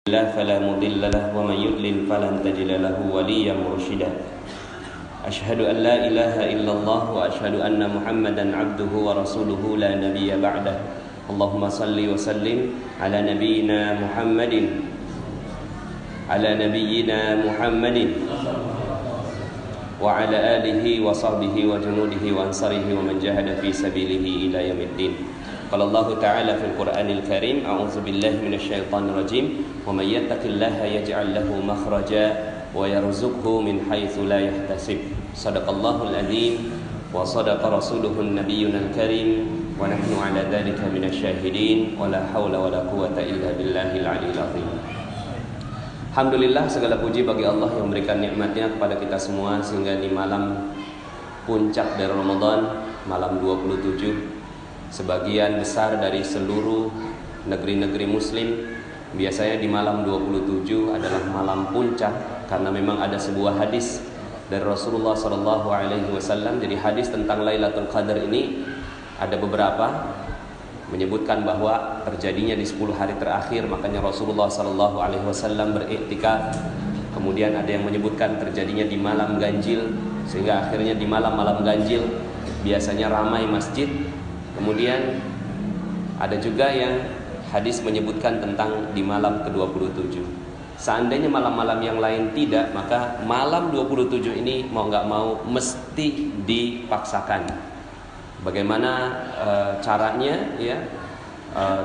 فلا مضل له ومن يضلل فلن تجد له وليا مرشدا أشهد أن لا إله إلا الله وأشهد أن محمدا عبده ورسوله لا نبي بعده اللهم صل وسلم على نبينا محمد وعلى آله وصحبه وجنوده وأنصاره ومن جاهد في سبيله إلى يوم الدين. قال الله تعالى في القرآن الكريم أعوذ بالله من الشيطان الرجيم ومن يتق الله يجعل له مخرجا ويرزقه من حيث لا يحتسب صدق الله العظيم وصدق رسوله النبي الكريم ونحن على ذلك من الشاهدين ولا حول ولا قوة إلا بالله العلي العظيم. Alhamdulillah, segala puji bagi Allah yang memberikan nikmatnya kepada kita semua sehingga di malam puncak dari Ramadan, malam 27, sebagian besar dari seluruh negeri-negeri muslim biasanya di malam 27 adalah malam puncak karena memang ada sebuah hadis dari Rasulullah SAW. Jadi hadis tentang Lailatul Qadar ini ada beberapa menyebutkan bahwa terjadinya di 10 hari terakhir, makanya Rasulullah SAW beriktikaf. Kemudian ada yang menyebutkan terjadinya di malam ganjil, sehingga akhirnya di malam-malam ganjil biasanya ramai masjid. Kemudian ada juga yang hadis menyebutkan tentang di malam ke-27. Seandainya malam-malam yang lain tidak, maka malam 27 ini mau nggak mau mesti dipaksakan. Bagaimana caranya ya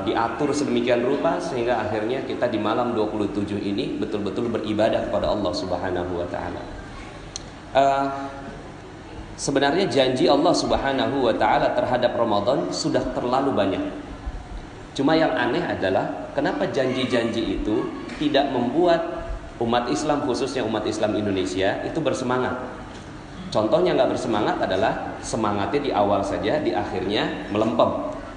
diatur sedemikian rupa sehingga akhirnya kita di malam 27 ini betul-betul beribadah kepada Allah Subhanahu wa taala. Sebenarnya janji Allah Subhanahu wa taala terhadap Ramadan sudah terlalu banyak. Cuma yang aneh adalah kenapa janji-janji itu tidak membuat umat Islam, khususnya umat Islam Indonesia itu bersemangat. Contohnya nggak bersemangat adalah semangatnya di awal saja, di akhirnya melempem.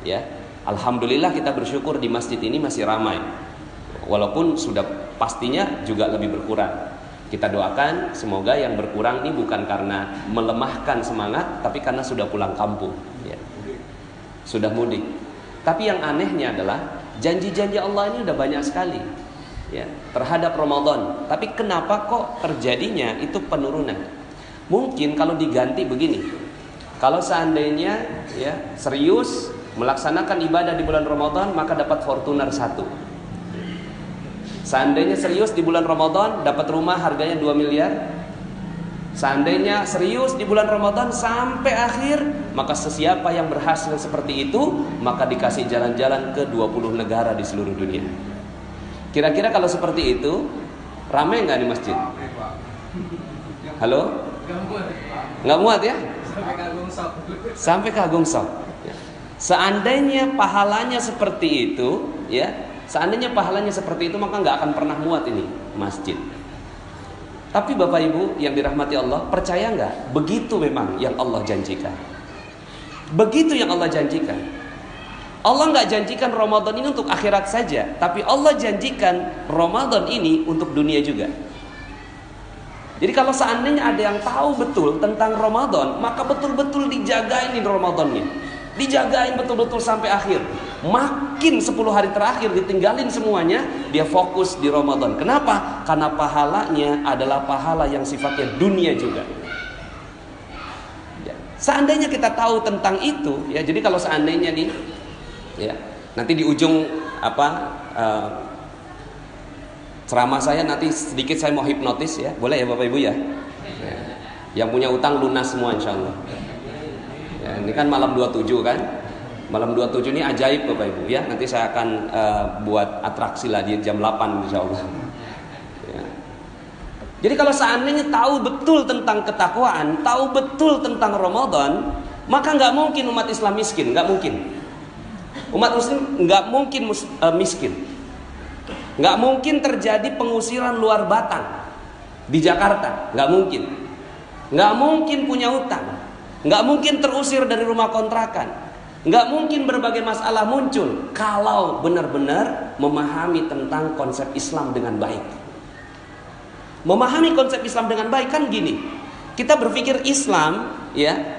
Ya, alhamdulillah kita bersyukur di masjid ini masih ramai, walaupun sudah pastinya juga lebih berkurang. Kita doakan semoga yang berkurang ini bukan karena melemahkan semangat, tapi karena sudah pulang kampung, ya. Sudah mudik. Tapi yang anehnya adalah janji-janji Allah ini udah banyak sekali, ya, terhadap Ramadan. Tapi kenapa kok terjadinya itu penurunan? Mungkin kalau diganti begini, kalau seandainya ya serius melaksanakan ibadah di bulan Ramadan maka dapat Fortuner 1. Seandainya serius di bulan Ramadan dapat rumah harganya 2 miliar. Seandainya serius di bulan Ramadan sampai akhir, maka sesiapa yang berhasil seperti itu maka dikasih jalan-jalan ke 20 negara di seluruh dunia. Kira-kira kalau seperti itu ramai nggak di masjid? Halo? Nggak muat ya? Sampai ke Agung Sok. Seandainya pahalanya seperti itu, ya, seandainya pahalanya seperti itu maka nggak akan pernah muat ini masjid. Tapi Bapak Ibu yang dirahmati Allah, percaya nggak? Begitu memang yang Allah janjikan. Begitu yang Allah janjikan. Allah nggak janjikan Ramadan ini untuk akhirat saja, tapi Allah janjikan Ramadan ini untuk dunia juga. Jadi kalau seandainya ada yang tahu betul tentang Ramadan, maka betul-betul dijagain di Ramadannya. Dijagain betul-betul sampai akhir. Makin 10 hari terakhir ditinggalin semuanya, dia fokus di Ramadan. Kenapa? Karena pahalanya adalah pahala yang sifatnya dunia juga. Ya. Seandainya kita tahu tentang itu, ya, jadi kalau seandainya nih, ya, nanti di ujung ceramah saya nanti sedikit saya mau hipnotis ya, boleh ya Bapak Ibu ya? Yang punya utang lunas semua insya Allah. Ya, ini kan malam 27 kan? Malam 27 ini ajaib Bapak Ibu ya. Nanti saya akan buat atraksi lah di jam 8 insya Allah. Ya. Jadi kalau seandainya tahu betul tentang ketakwaan, tahu betul tentang Ramadan, maka nggak mungkin umat Islam miskin, nggak mungkin. Umat Muslim nggak mungkin miskin. Nggak mungkin terjadi pengusiran luar Batang di Jakarta, nggak mungkin. Nggak mungkin punya utang, nggak mungkin terusir dari rumah kontrakan, nggak mungkin berbagai masalah muncul kalau benar-benar memahami tentang konsep Islam dengan baik. Memahami konsep Islam dengan baik kan gini, kita berpikir Islam, ya,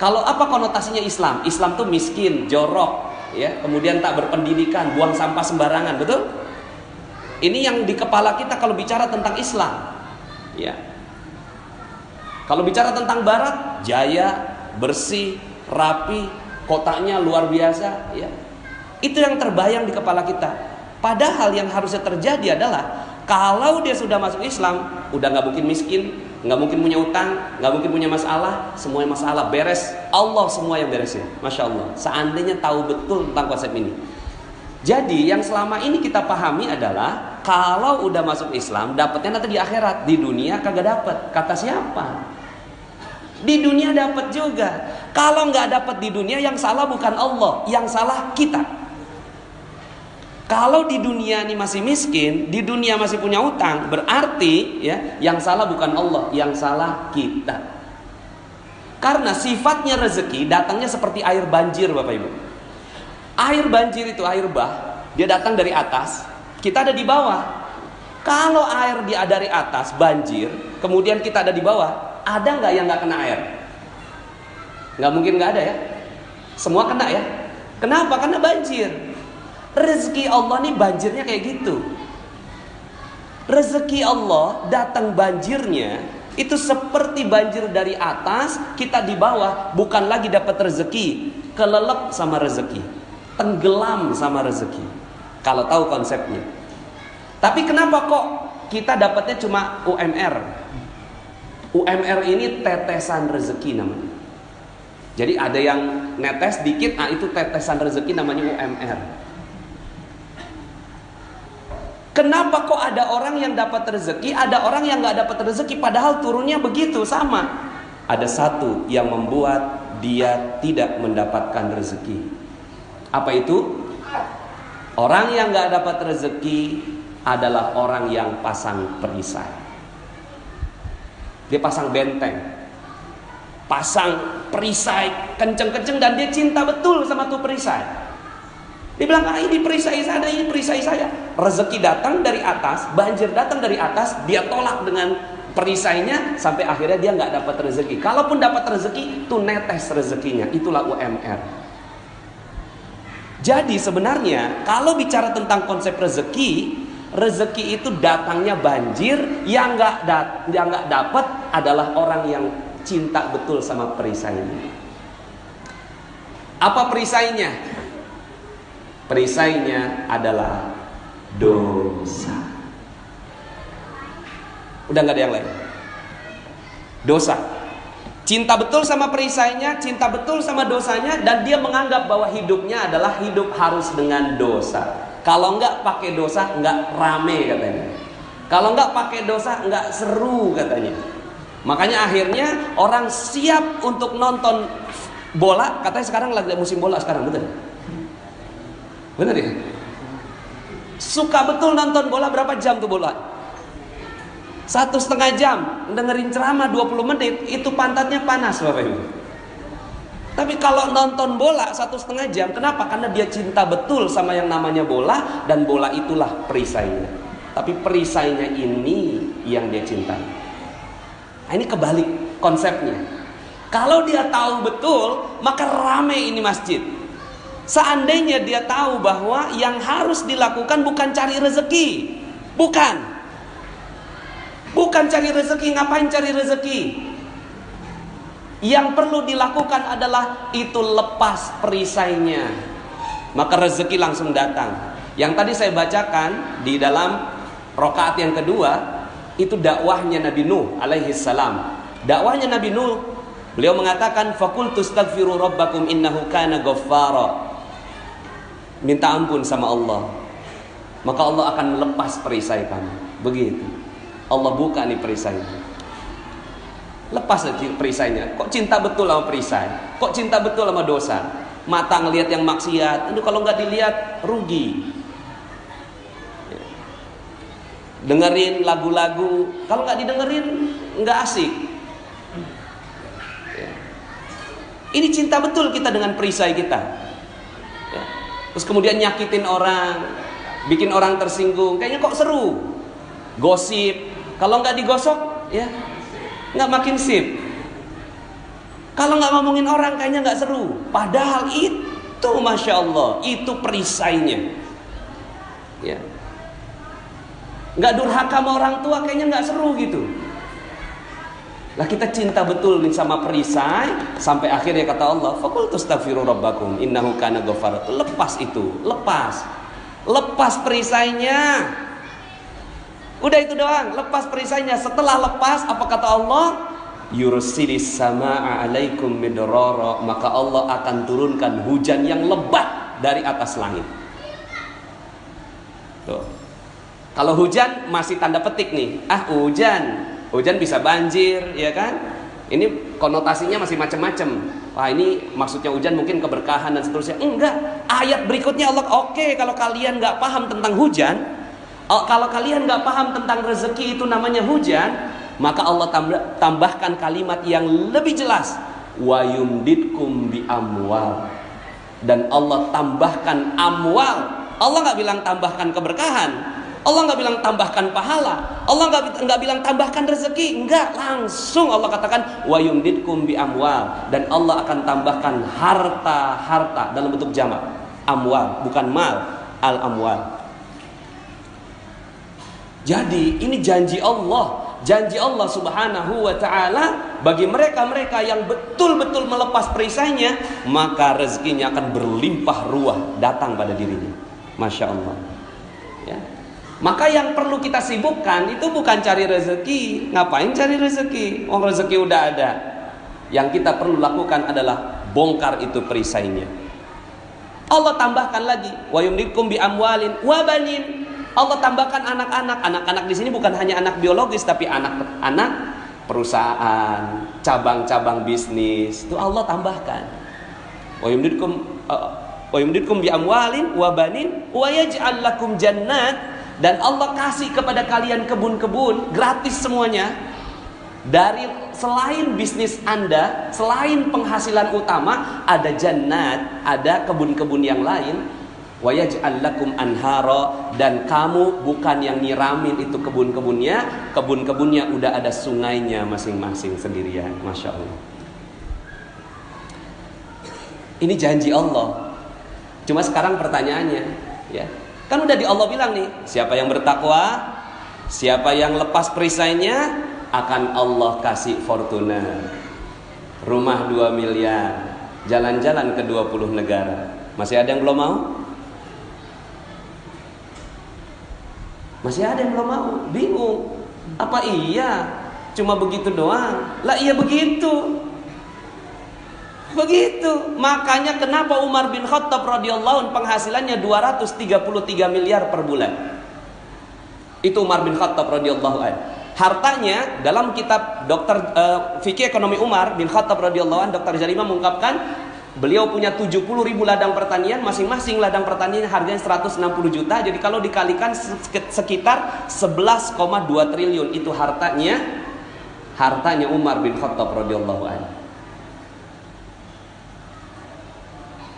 kalau apa konotasinya Islam? Islam tuh miskin, jorok, ya, kemudian tak berpendidikan, buang sampah sembarangan, betul? Ini yang di kepala kita kalau bicara tentang Islam. Ya. Kalau bicara tentang Barat, jaya, bersih, rapi, kotaknya luar biasa, ya. Itu yang terbayang di kepala kita. Padahal yang harusnya terjadi adalah kalau dia sudah masuk Islam, udah nggak mungkin miskin, nggak mungkin punya utang, nggak mungkin punya masalah, semuanya masalah beres. Allah semua yang beresin, masya Allah. Seandainya tahu betul tentang konsep ini. Jadi yang selama ini kita pahami adalah kalau udah masuk Islam dapatnya nanti di akhirat, di dunia kagak dapat. Kata siapa? Di dunia dapat juga. Kalau nggak dapat di dunia, yang salah bukan Allah, yang salah kita. Kalau di dunia ini masih miskin, di dunia masih punya utang, berarti ya yang salah bukan Allah, yang salah kita. Karena sifatnya rezeki datangnya seperti air banjir, Bapak Ibu. Air banjir itu air bah, dia datang dari atas, kita ada di bawah. Kalau air dia dari atas banjir, kemudian kita ada di bawah, ada nggak yang nggak kena air? Nggak mungkin nggak ada ya. Semua kena ya. Kenapa? Karena banjir. Rezeki Allah nih banjirnya kayak gitu. Rezeki Allah datang banjirnya itu seperti banjir dari atas, kita di bawah, bukan lagi dapat rezeki, kelelep sama rezeki, tenggelam sama rezeki. Kalau tahu konsepnya. Tapi kenapa kok kita dapatnya cuma UMR? UMR ini tetesan rezeki namanya. Jadi ada yang netes dikit, itu tetesan rezeki namanya UMR. Kenapa kok ada orang yang dapat rezeki, ada orang yang nggak dapat rezeki, padahal turunnya begitu sama? Ada satu yang membuat dia tidak mendapatkan rezeki. Apa itu? Orang yang nggak dapat rezeki adalah orang yang pasang perisai. Dia pasang benteng, pasang perisai kenceng-kenceng, dan dia cinta betul sama tuh perisai. Dia bilang, ini perisai saya, ini perisai saya. Rezeki datang dari atas, banjir datang dari atas, dia tolak dengan perisainya, sampai akhirnya dia nggak dapat rezeki. Kalaupun dapat rezeki, tuh netes rezekinya. Itulah UMR. Jadi sebenarnya kalau bicara tentang konsep rezeki, rezeki itu datangnya banjir. Yang nggak dapat adalah orang yang cinta betul sama perisainya. Apa perisainya? Perisainya adalah dosa. Udah nggak ada yang lain. Dosa. Cinta betul sama perisainya, cinta betul sama dosanya, dan dia menganggap bahwa hidupnya adalah hidup harus dengan dosa. Kalau nggak pakai dosa nggak rame katanya. Kalau nggak pakai dosa nggak seru katanya. Makanya akhirnya orang siap untuk nonton bola. Katanya sekarang lagi musim bola sekarang, betul? Benar ya? Suka betul nonton bola. Berapa jam tuh bola? 1,5 jam. Dengerin ceramah 20 menit, itu pantatnya panas, Bapak Ibu. Tapi kalau nonton bola 1,5 jam, kenapa? Karena dia cinta betul sama yang namanya bola, dan bola itulah perisainya. Tapi perisainya ini yang dia cintai. Nah, ini kebalik konsepnya. Kalau dia tahu betul, maka rame ini masjid. Seandainya dia tahu bahwa yang harus dilakukan bukan cari rezeki, bukan cari rezeki. Ngapain cari rezeki? Yang perlu dilakukan adalah itu lepas perisainya, maka rezeki langsung datang. Yang tadi saya bacakan di dalam rakaat yang kedua, itu dakwahnya Nabi Nuh alaihi salam. Dakwahnya Nabi Nuh, beliau mengatakan, faqultu astaghfiru rabbakum innahu kana ghaffara. Minta ampun sama Allah, maka Allah akan melepas perisai kamu. Begitu. Allah buka nih perisainya. Lepas perisainya. Kok cinta betul sama perisai? Kok cinta betul sama dosa? Mata ngelihat yang maksiat, itu kalau nggak dilihat rugi. Dengerin lagu-lagu, kalau nggak didengerin nggak asik. Ini cinta betul kita dengan perisai kita. Terus kemudian nyakitin orang, bikin orang tersinggung, kayaknya kok seru. Gosip, kalau nggak digosok, ya nggak makin sip. Kalau nggak ngomongin orang, kayaknya nggak seru. Padahal itu, masya Allah, itu perisainya. Ya. nggak durhaka sama orang tua, kayaknya nggak seru gitu. Lah kita cinta betul nih sama perisai, sampai akhirnya kata Allah, faqultu astaghfiru rabbakum innahu kana ghaffara. Lepas itu, lepas perisainya. Udah itu doang, lepas perisainya. Setelah lepas, apa kata Allah? Yursilis samaa alaikum midrara, maka Allah akan turunkan hujan yang lebat dari atas langit. Tuh. Kalau hujan masih tanda petik nih. Hujan bisa banjir, ya kan? Ini konotasinya masih macam-macam. Wah, ini maksudnya hujan mungkin keberkahan dan seterusnya. Enggak. Ayat berikutnya Allah, oke, kalau kalian nggak paham tentang hujan, kalau kalian nggak paham tentang rezeki itu namanya hujan, maka Allah tambahkan kalimat yang lebih jelas, wa yumditkum bi amwal. Dan Allah tambahkan amwal. Allah nggak bilang tambahkan keberkahan. Allah nggak bilang tambahkan pahala. Allah nggak bilang tambahkan rezeki. Enggak, langsung Allah katakan wa yumditkum bi amwal, dan Allah akan tambahkan harta dalam bentuk jamak. Amwal, bukan mal, al amwal. Jadi ini janji Allah Subhanahu wa ta'ala bagi mereka-mereka yang betul-betul melepas perisainya, maka rezekinya akan berlimpah ruah datang pada dirinya. Masya Allah, ya. Maka yang perlu kita sibukkan itu bukan cari rezeki. Ngapain cari rezeki? Oh, rezeki udah ada. Yang kita perlu lakukan adalah bongkar itu perisainya. Allah tambahkan lagi, wa yumditkum bi amwalin wa banin. Allah tambahkan anak-anak. Anak-anak di sini bukan hanya anak biologis, tapi anak-anak perusahaan, cabang-cabang bisnis. Itu Allah tambahkan. Wa yumditkum bi amwalin wa banin wa yaj'al lakum jannat. Dan Allah kasih kepada kalian kebun-kebun gratis semuanya. Dari selain bisnis Anda, selain penghasilan utama, ada jannat, ada kebun-kebun yang lain. Wa yaj'al lakum anhara, dan kamu bukan yang nyiramin itu kebun-kebunnya. Kebun-kebunnya udah ada sungainya masing-masing sendirian. Masya Allah. Ini janji Allah. Cuma sekarang pertanyaannya, ya, kan udah di Allah bilang nih, siapa yang bertakwa, siapa yang lepas perisainya, akan Allah kasih Fortuna, rumah 2 miliar, jalan-jalan ke 20 negara. Masih ada yang belum mau? Masih ada yang belum mau? Bingung. Apa iya cuma begitu doang? Lah iya begitu. Begitu. Makanya kenapa Umar bin Khattab radhiyallahu anhu penghasilannya 233 miliar per bulan. Itu Umar bin Khattab radhiyallahu anhu. Hartanya dalam kitab Fikih Ekonomi Umar bin Khattab radhiyallahu anhu, Dr. Jarima mengungkapkan, beliau punya 70.000 ladang pertanian, masing-masing ladang pertanian harganya 160 juta. Jadi kalau dikalikan sekitar 11,2 triliun itu hartanya Umar bin Khattab radhiyallahu anhu.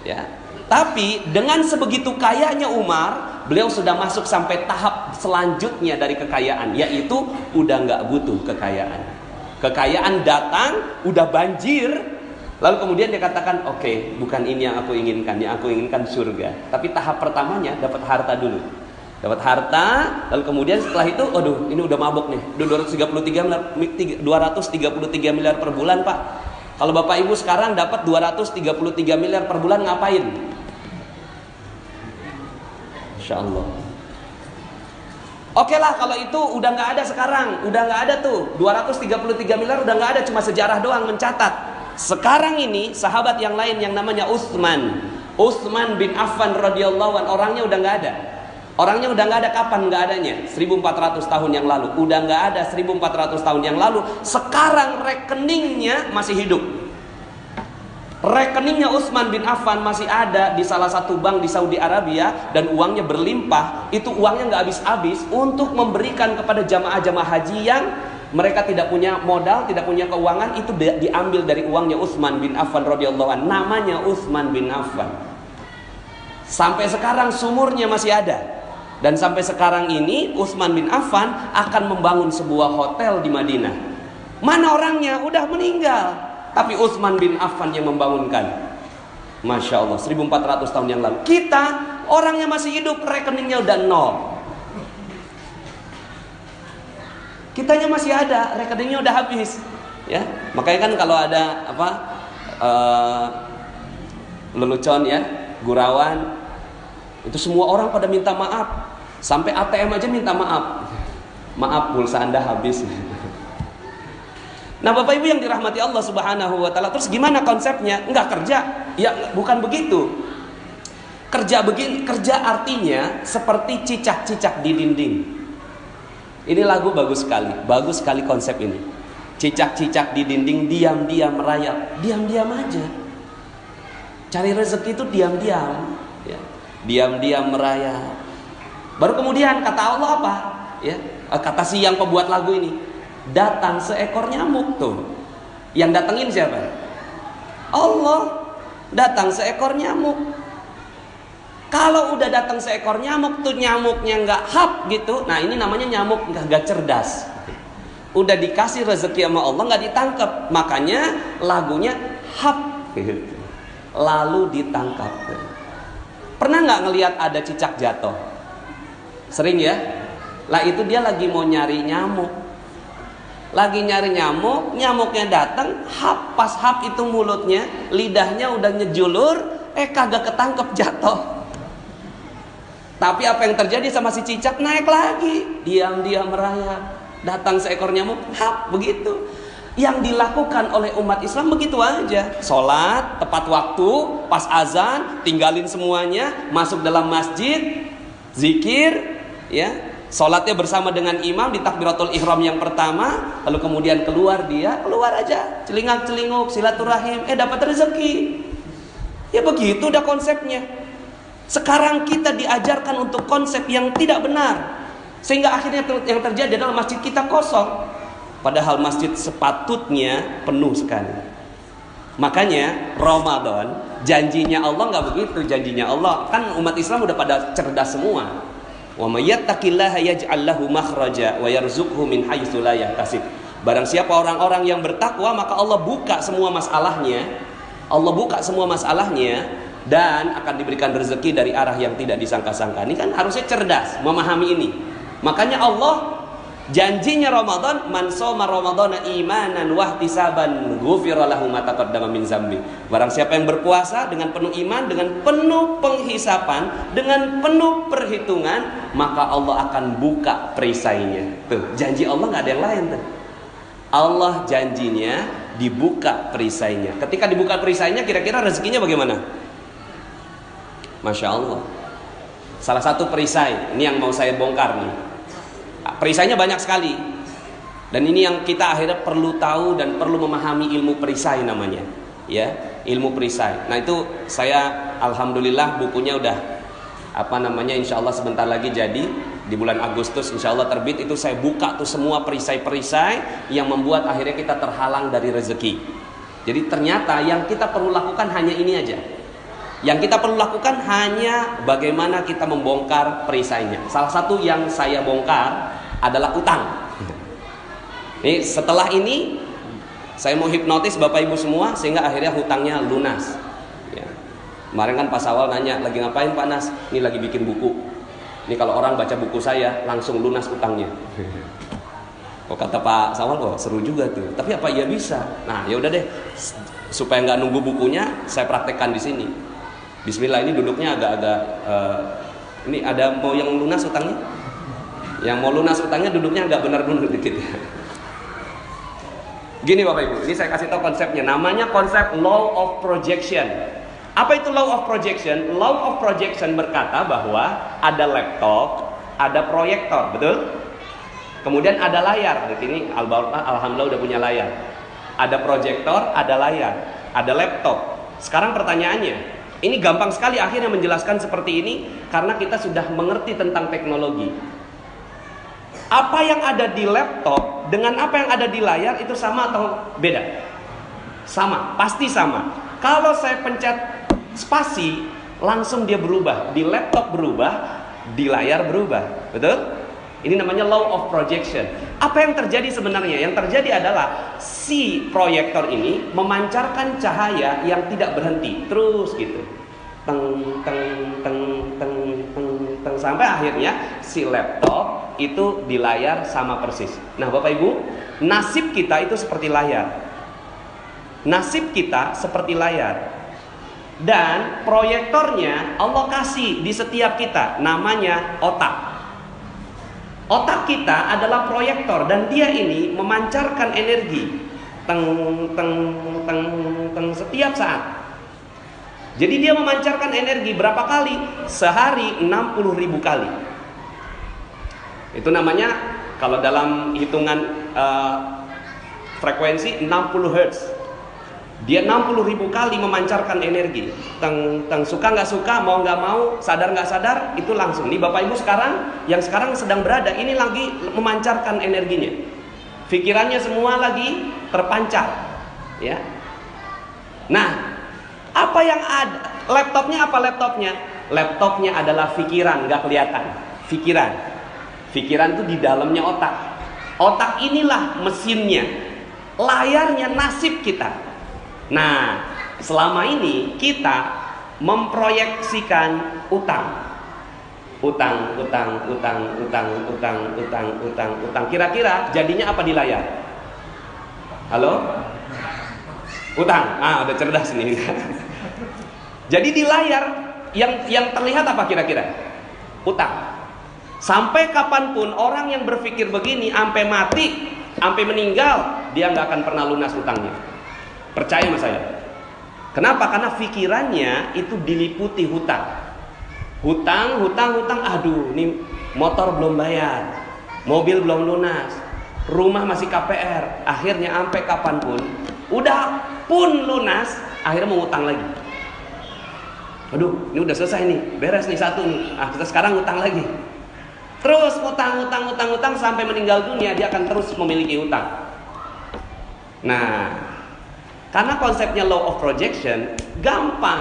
Ya. Tapi dengan sebegitu kayanya Umar, beliau sudah masuk sampai tahap selanjutnya dari kekayaan, yaitu udah nggak butuh kekayaan. Kekayaan datang, udah banjir, lalu kemudian dia katakan, oke, bukan ini yang aku inginkan surga. Tapi tahap pertamanya dapat harta dulu. Dapat harta, lalu kemudian setelah itu, aduh, ini udah mabok nih, 233 miliar per bulan, Pak. Kalau Bapak Ibu sekarang dapat 233 miliar per bulan, ngapain? Insya Allah. Oke lah, kalau itu udah nggak ada sekarang, udah nggak ada tuh 233 miliar, udah nggak ada, cuma sejarah doang mencatat. Sekarang ini sahabat yang lain yang namanya Utsman bin Affan radhiyallahu anhu, orangnya udah nggak ada. Orangnya udah nggak ada. Kapan nggak adanya? 1400 tahun yang lalu. Udah nggak ada 1400 tahun yang lalu. Sekarang rekeningnya masih hidup. Rekeningnya Utsman bin Affan masih ada di salah satu bank di Saudi Arabia, dan uangnya berlimpah. Itu uangnya nggak habis-habis untuk memberikan kepada jamaah-jamaah haji yang mereka tidak punya modal, tidak punya keuangan. Itu diambil dari uangnya Utsman bin Affan radhiyallahu anhu. Namanya Utsman bin Affan. Sampai sekarang sumurnya masih ada. Dan sampai sekarang ini Utsman bin Affan akan membangun sebuah hotel di Madinah. Mana orangnya? Udah meninggal. Tapi Utsman bin Affan yang membangunkan. Masya Allah, 1400 tahun yang lalu. Kita orangnya masih hidup, rekeningnya udah nol. Kitanya masih ada, rekeningnya udah habis. Ya, makanya kan kalau ada lelucon ya, gurauan, itu semua orang pada minta maaf. Sampai ATM aja minta maaf. Maaf, pulsa Anda habis. Nah, Bapak Ibu yang dirahmati Allah Subhanahu wa taala, terus gimana konsepnya? Enggak kerja. Ya, bukan begitu. Kerja artinya seperti cicak-cicak di dinding. Ini lagu bagus sekali konsep ini. Cicak-cicak di dinding diam-diam merayap, diam-diam aja. Cari rezeki itu diam-diam, ya. Diam-diam merayap. Baru kemudian kata Allah apa? Ya, kata si yang pembuat lagu ini, datang seekor nyamuk tuh. Yang datengin siapa? Allah. Datang seekor nyamuk. Kalau udah datang seekor nyamuk tuh, nyamuknya nggak hap gitu. Nah, ini namanya nyamuk nggak cerdas. Udah dikasih rezeki sama Allah nggak ditangkap. Makanya lagunya hap gitu. Lalu ditangkap. Pernah nggak ngelihat ada cicak jatuh? Sering ya. Lah itu dia lagi mau nyari nyamuk. Lagi nyari nyamuk, nyamuknya datang, hap, pas hap itu mulutnya, lidahnya udah nyejulur, kagak ketangkep, jatuh. Tapi apa yang terjadi sama si cicak? Naik lagi, diam-diam merayap. Datang seekor nyamuk, hap, begitu. Yang dilakukan oleh umat Islam begitu aja. Sholat, tepat waktu, pas azan, tinggalin semuanya, masuk dalam masjid, zikir, ya. Sholatnya bersama dengan imam di takbiratul ihram yang pertama, lalu kemudian keluar aja, celingak-celinguk, silaturahim, dapat rezeki. Ya begitu udah konsepnya. Sekarang kita diajarkan untuk konsep yang tidak benar, sehingga akhirnya yang terjadi adalah masjid kita kosong, padahal masjid sepatutnya penuh sekali. Makanya Ramadan, janjinya Allah nggak begitu. Janjinya Allah kan umat Islam udah pada cerdas semua. Wa may yattaqillaha yaj'al lahu makhraja wa yarzuqhu min haitsu la yahtasib. Barang siapa orang-orang yang bertakwa, maka Allah buka semua masalahnya. Allah buka semua masalahnya dan akan diberikan rezeki dari arah yang tidak disangka-sangka. Ini kan harusnya cerdas memahami ini. Makanya Allah janjinya Ramadan, man shoma ramadhana imanan wa ihtisaban ghufira lahu ma taqaddama min dzambi. Barang siapa yang berpuasa dengan penuh iman, dengan penuh penghisapan, dengan penuh perhitungan, maka Allah akan buka perisainya. Tuh, janji Allah nggak ada yang lain tuh. Allah janjinya dibuka perisainya. Ketika dibuka perisainya, kira-kira rezekinya bagaimana? Masya Allah. Salah satu perisai, ini yang mau saya bongkar nih. Perisainya banyak sekali. Dan ini yang kita akhirnya perlu tahu dan perlu memahami ilmu perisai namanya. Ya, ilmu perisai. Nah itu saya alhamdulillah bukunya udah insya Allah sebentar lagi jadi. Di bulan Agustus insya Allah terbit. Itu saya buka tuh semua perisai-perisai yang membuat akhirnya kita terhalang dari rezeki. Jadi ternyata yang kita perlu lakukan hanya ini aja. Yang kita perlu lakukan hanya bagaimana kita membongkar perisainya. Salah satu yang saya bongkar adalah utang. Nih, setelah ini saya mau hipnotis Bapak Ibu semua sehingga akhirnya hutangnya lunas. Ya. Kemarin kan Pak Sawal nanya, lagi ngapain Pak Nas? Ini lagi bikin buku. Ini kalau orang baca buku saya langsung lunas utangnya. Kok kata Pak Sawal, kok seru juga tuh. Tapi apa iya bisa? Nah, ya udah deh. Supaya nggak nunggu bukunya, saya praktekkan di sini. Bismillah, ini duduknya agak-agak ini ada mau yang lunas utangnya? Yang mau lunas utangnya duduknya agak benar dulu dikit ya. Gini Bapak Ibu, ini saya kasih tahu konsepnya. Namanya konsep law of projection. Apa itu law of projection? Law of projection berkata bahwa ada laptop, ada proyektor, betul? Kemudian ada layar. Di sini alhamdulillah udah punya layar. Ada proyektor, ada layar, ada laptop. Sekarang pertanyaannya, ini gampang sekali akhirnya menjelaskan seperti ini karena kita sudah mengerti tentang teknologi. Apa yang ada di laptop dengan apa yang ada di layar itu sama atau beda? Sama, pasti sama. Kalau saya pencet spasi, langsung dia berubah. Di laptop berubah, di layar berubah. Betul? Ini namanya law of projection. Apa yang terjadi sebenarnya? Yang terjadi adalah si proyektor ini memancarkan cahaya yang tidak berhenti, terus gitu. Teng teng teng teng teng teng sampai akhirnya si laptop itu di layar sama persis. Nah Bapak Ibu, nasib kita itu seperti layar. Nasib kita seperti layar. Dan proyektornya Allah kasih di setiap kita, namanya otak. Otak kita adalah proyektor dan dia ini memancarkan energi teng teng teng teng setiap saat. Jadi dia memancarkan energi berapa kali? Sehari 60.000 kali. Itu namanya kalau dalam hitungan frekuensi 60 Hz. Dia 60.000 kali memancarkan energi. Teng teng, suka nggak suka, mau nggak mau, sadar nggak sadar, itu langsung. Nih Bapak Ibu sekarang yang sekarang sedang berada ini lagi memancarkan energinya. Pikirannya semua lagi terpancar, ya. Nah, apa yang ada? Laptopnya apa laptopnya? Laptopnya adalah pikiran, nggak kelihatan. Pikiran. Pikiran itu di dalamnya otak. Otak inilah mesinnya. Layarnya nasib kita. Nah, selama ini kita memproyeksikan utang. Utang. Kira-kira jadinya apa di layar? Halo? Utang. Udah cerdas nih. Jadi di layar yang terlihat apa kira-kira? Utang. Sampai kapanpun orang yang berpikir begini, sampai mati, sampai meninggal, dia nggak akan pernah lunas utangnya. Percaya sama saya. Kenapa? Karena pikirannya itu diliputi hutang. Hutang. Aduh, nih motor belum bayar, mobil belum lunas, rumah masih KPR. Akhirnya sampai kapanpun, udah pun lunas, akhirnya mau utang lagi. Aduh, ini udah selesai nih, beres nih satu nih. Kita sekarang utang lagi. Terus utang sampai meninggal dunia dia akan terus memiliki utang. Nah, karena konsepnya law of projection gampang.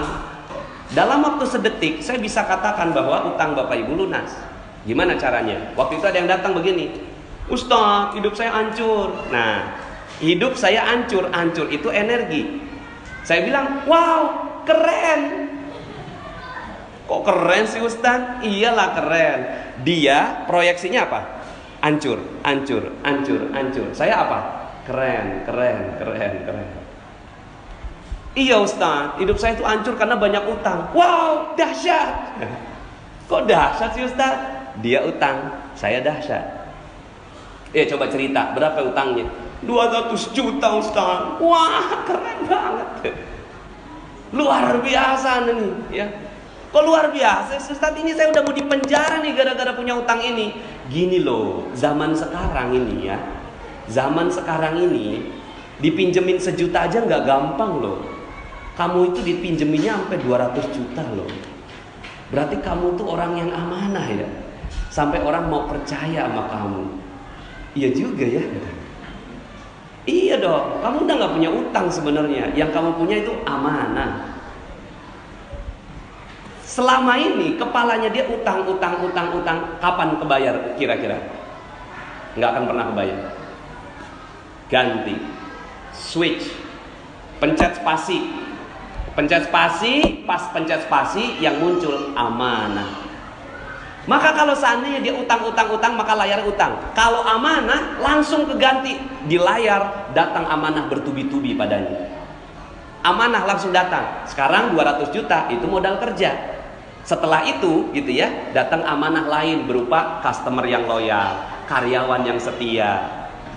Dalam waktu sedetik saya bisa katakan bahwa utang Bapak Ibu lunas. Gimana caranya? Waktu itu ada yang datang begini, Ustadz, hidup saya hancur. Nah, hidup saya hancur itu energi. Saya bilang, wow, keren. Kok keren sih Ustadz? Iyalah keren. Dia proyeksinya apa? Hancur. Saya apa? Keren. Iya Ustadz, hidup saya itu hancur karena banyak utang. Wow, dahsyat. Kok dahsyat sih Ustadz? Dia utang, saya dahsyat. Coba cerita, berapa utangnya? 200 juta Ustadz. Wah, keren banget. Luar biasa nih, ya. Kok luar biasa Ustadz, ini saya udah mau dipenjara nih gara-gara punya utang ini. Gini loh, zaman sekarang ini ya. Zaman sekarang ini dipinjemin 1 juta aja nggak gampang loh. Kamu itu dipinjeminnya sampai 200 juta loh. Berarti kamu tuh orang yang amanah ya. Sampai orang mau percaya sama kamu. Iya juga ya. Iya dong, kamu udah nggak punya utang sebenarnya. Yang kamu punya itu amanah. Selama ini kepalanya dia utang. Kapan kebayar kira-kira? Nggak akan pernah kebayar. Ganti, switch, pencet spasi. Pas pencet spasi yang muncul amanah. Maka kalau seandainya dia utang, maka layar utang. Kalau amanah langsung keganti di layar, datang amanah bertubi-tubi padanya. Amanah langsung datang. Sekarang 200 juta itu modal kerja. Setelah itu gitu ya, datang amanah lain berupa customer yang loyal, karyawan yang setia,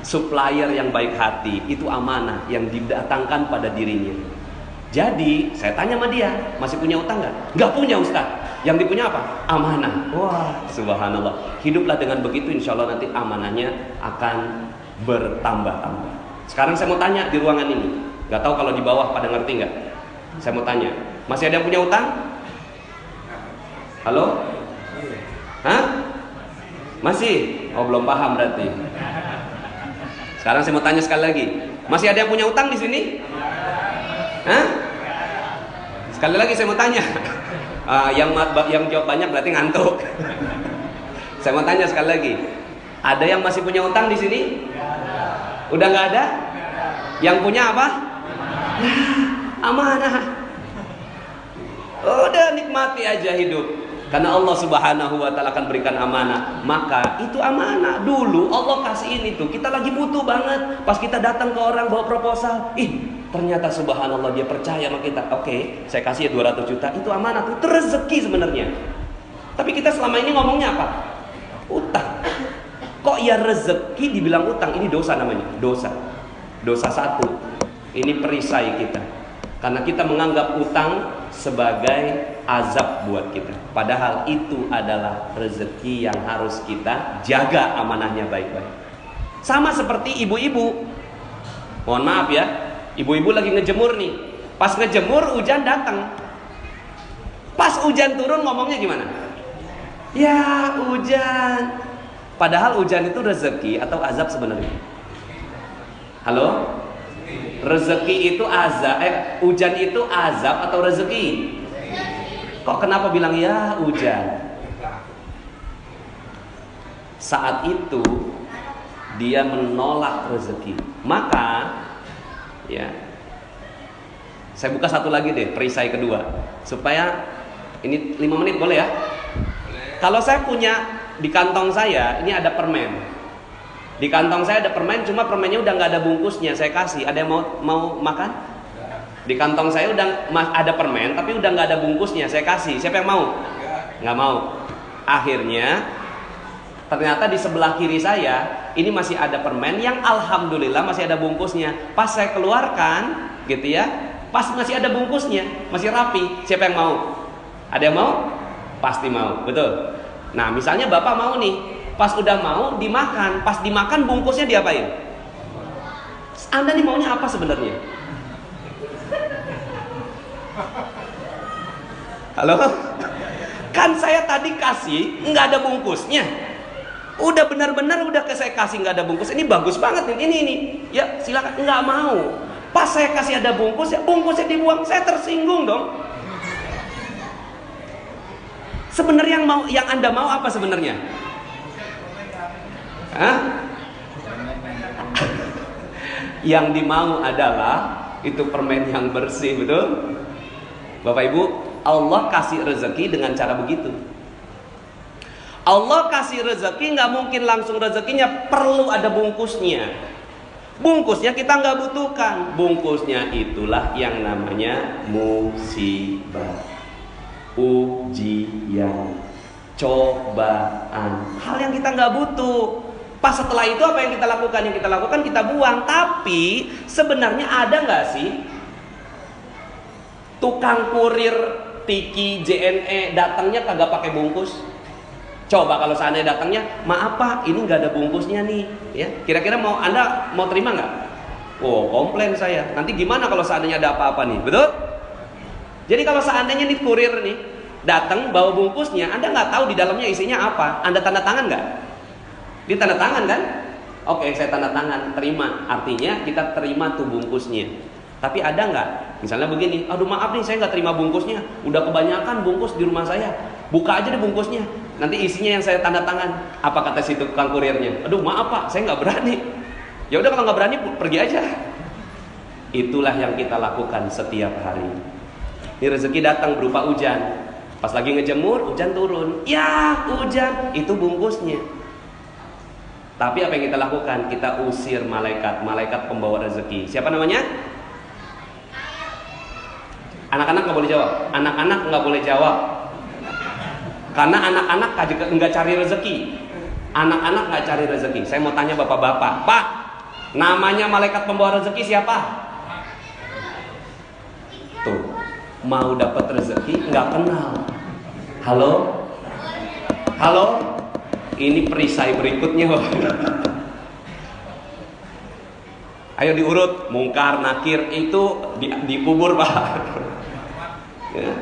supplier yang baik hati. Itu amanah yang didatangkan pada dirinya. Jadi saya tanya sama dia, masih punya utang nggak? Nggak punya Ustaz. Yang dipunya apa? Amanah. Wah, subhanallah. Hiduplah dengan begitu, insya Allah nanti amanahnya akan bertambah-tambah. Sekarang saya mau tanya di ruangan ini, nggak tahu kalau di bawah pada ngerti nggak? Saya mau tanya, masih ada yang punya utang? Halo? Hah? Masih? Oh, belum paham berarti. Sekarang saya mau tanya sekali lagi, masih ada yang punya utang di sini? Hah? Sekali lagi saya mau tanya. Yang jawab banyak berarti ngantuk. Saya mau tanya sekali lagi. Ada yang masih punya utang di sini? Udah nggak ada? Yang punya apa? Amanah. Udah nikmati aja hidup. Karena Allah Subhanahu wa taala akan berikan amanah. Maka itu amanah. Dulu Allah kasihin itu, kita lagi butuh banget. Pas kita datang ke orang bawa proposal, ternyata subhanallah dia percaya sama kita. Oke, saya kasih 200 juta. Itu amanah, itu rezeki sebenarnya. Tapi kita selama ini ngomongnya apa? Utang. Kok ya rezeki dibilang utang? Ini dosa namanya. Dosa satu. Ini perisai kita. Karena kita menganggap utang sebagai azab buat kita. Padahal itu adalah rezeki yang harus kita jaga amanahnya baik-baik. Sama seperti ibu-ibu. Mohon maaf ya, ibu-ibu lagi ngejemur nih. Pas ngejemur hujan datang. Pas hujan turun ngomongnya gimana? Ya hujan. Padahal hujan itu rezeki atau azab sebenarnya? Halo? Rezeki itu azab, hujan itu azab atau rezeki? Kok kenapa bilang ya hujan? Saat itu dia menolak rezeki. Maka ya, saya buka satu lagi deh, perisai kedua, supaya ini 5 menit boleh ya? Kalau saya punya di kantong saya ini ada permen. Di kantong saya ada permen, cuma permennya udah nggak ada bungkusnya. Saya kasih, ada yang mau makan? Di kantong saya udah ada permen, tapi udah nggak ada bungkusnya. Saya kasih, siapa yang mau? Nggak mau. Akhirnya ternyata di sebelah kiri saya ini masih ada permen yang alhamdulillah masih ada bungkusnya. Pas saya keluarkan, gitu ya, pas masih ada bungkusnya, masih rapi. Siapa yang mau? Ada yang mau? Pasti mau, betul. Nah, misalnya bapak mau nih. Pas udah mau dimakan, pas dimakan bungkusnya diapain? Anda nih maunya apa sebenarnya? Halo? Kan saya tadi kasih nggak ada bungkusnya. Udah benar-benar udah saya kasih nggak ada bungkus. Ini bagus banget nih, ini. Ya silakan, nggak mau. Pas saya kasih ada bungkus, ya bungkusnya dibuang. Saya tersinggung dong. Sebenarnya yang Anda mau apa sebenarnya? Hah? Yang dimau adalah itu permen yang bersih, betul? Bapak Ibu, Allah kasih rezeki dengan cara begitu. Allah kasih rezeki nggak mungkin langsung rezekinya, perlu ada bungkusnya. Bungkusnya kita nggak butuhkan. Bungkusnya itulah yang namanya musibah, ujian, cobaan, hal yang kita nggak butuh. Pas setelah itu apa yang kita lakukan? Yang kita lakukan kita buang. Tapi sebenarnya ada nggak sih tukang kurir Tiki JNE datangnya kagak pakai bungkus? Coba kalau seandainya datangnya, maaf Pak, ini nggak ada bungkusnya nih. Ya, kira-kira Anda mau terima nggak? Oh, komplain saya. Nanti gimana kalau seandainya ada apa-apa nih? Betul? Jadi kalau seandainya nih kurir nih datang bawa bungkusnya, Anda nggak tahu di dalamnya isinya apa. Anda tanda tangan nggak? Dia tanda tangan kan? Oke, saya tanda tangan, terima. Artinya kita terima tuh bungkusnya. Tapi ada nggak? Misalnya begini, aduh maaf nih saya nggak terima bungkusnya. Udah kebanyakan bungkus di rumah saya. Buka aja deh bungkusnya. Nanti isinya yang saya tanda tangan. Apa kata si tukang kurirnya? Aduh maaf Pak, saya nggak berani. Ya udah kalau nggak berani pergi aja. Itulah yang kita lakukan setiap hari. Ini rezeki datang berupa hujan. Pas lagi ngejemur, hujan turun. Ya hujan, itu bungkusnya. Tapi apa yang kita lakukan? Kita usir malaikat pembawa rezeki. Siapa namanya? Anak-anak nggak boleh jawab. Anak-anak nggak boleh jawab. Karena anak-anak nggak cari rezeki. Anak-anak nggak cari rezeki. Saya mau tanya bapak-bapak, Pak, namanya malaikat pembawa rezeki siapa? Tuh, mau dapat rezeki nggak kenal. Halo, halo. Ini perisai berikutnya. Ayo diurut, mungkar, nakir itu dikubur Pak. Ya.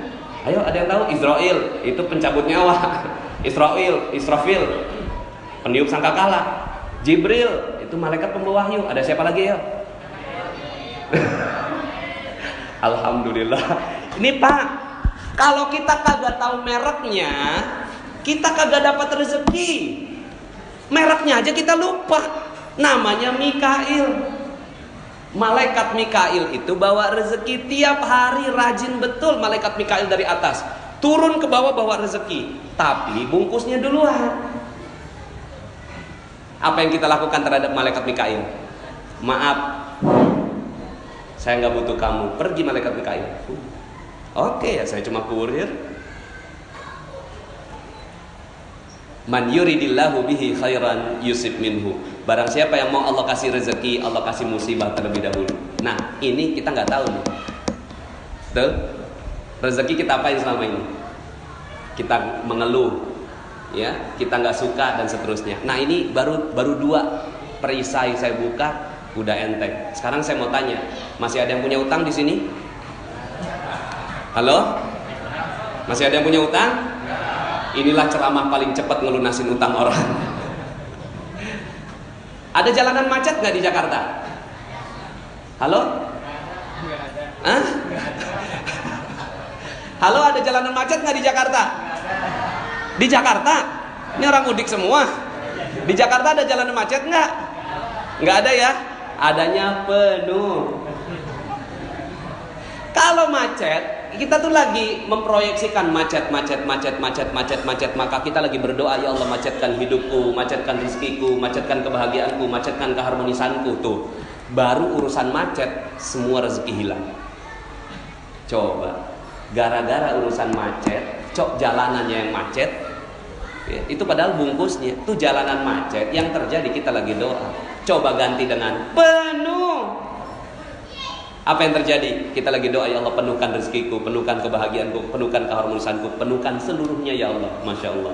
Ayo ada yang tahu? Israel itu pencabut nyawa. Israfil peniup sangkakala. Jibril itu malaikat pembawa wahyu. Ada siapa lagi ya? Alhamdulillah. Ini Pak, kalau kita kagak tahu mereknya, kita kagak dapat rezeki. Mereknya aja kita lupa. Namanya Mikail. Malaikat Mikail itu bawa rezeki tiap hari, rajin betul malaikat Mikail dari atas. turun ke bawah bawa rezeki, tapi bungkusnya duluan. Apa yang kita lakukan terhadap malaikat Mikail? Maaf, saya nggak butuh kamu, pergi malaikat Mikail. Oke ya, saya cuma kurir. Man yuridillahu bihi khairan yusib minhu. Barang siapa yang mau Allah kasih rezeki, Allah kasih musibah terlebih dahulu. Nah, ini kita nggak tahu nih. Tuh, rezeki kita apain selama ini? Kita mengeluh, ya, kita nggak suka dan seterusnya. Nah, ini baru 2 perisai saya buka, udah enteng. Sekarang saya mau tanya, masih ada yang punya utang di sini? Halo? Masih ada yang punya utang? Inilah ceramah paling cepat ngelunasin utang orang. Ada jalanan macet nggak di Jakarta? Halo? Hah? Halo, ada jalanan macet nggak di Jakarta? Di Jakarta? Ini orang mudik semua. Di Jakarta ada jalanan macet nggak? Nggak ada ya? Adanya penuh. Kalau macet, kita tuh lagi memproyeksikan macet, maka kita lagi berdoa, ya Allah macetkan hidupku, macetkan rezekiku, macetkan kebahagiaanku, macetkan keharmonisanku. Tuh, baru urusan macet semua rezeki hilang. Coba, gara-gara urusan macet, jalanannya yang macet, ya, itu padahal bungkusnya tuh jalanan macet. Yang terjadi kita lagi doa, coba ganti dengan penuh. Apa yang terjadi? Kita lagi doa, ya Allah penuhkan rezekiku, penuhkan kebahagiaanku, penuhkan keharmonisanku, penuhkan seluruhnya ya Allah. Masya Allah.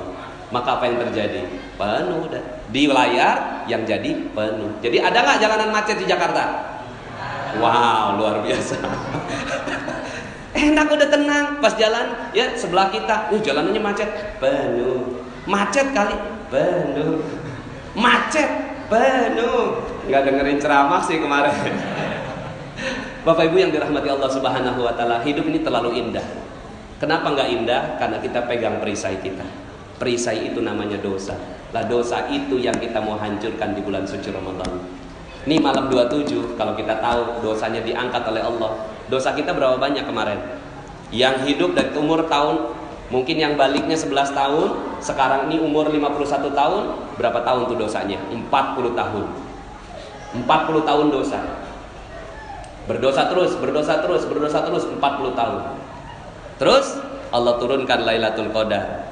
Maka apa yang terjadi? Penuh dah. Di layar yang jadi penuh. Jadi ada nggak jalanan macet di Jakarta? Wow, luar biasa. Enak, udah tenang. Pas jalan, ya sebelah kita, jalanannya macet, penuh. Macet kali, penuh. Macet, penuh. Nggak dengerin ceramah sih kemarin. Bapak Ibu yang dirahmati Allah Subhanahu wa taala, hidup ini terlalu indah. Kenapa nggak indah? Karena kita pegang perisai kita. Perisai itu namanya dosa. Lah dosa itu yang kita mau hancurkan di bulan suci Ramadan. Ini malam 27, kalau kita tahu dosanya diangkat oleh Allah. Dosa kita berapa banyak kemarin? Yang hidup dari umur tahun, mungkin yang baliknya 11 tahun, sekarang ini umur 51 tahun, berapa tahun tuh dosanya? 40 tahun. 40 tahun dosa. Berdosa terus 40 tahun. Terus Allah turunkan Lailatul Qadar.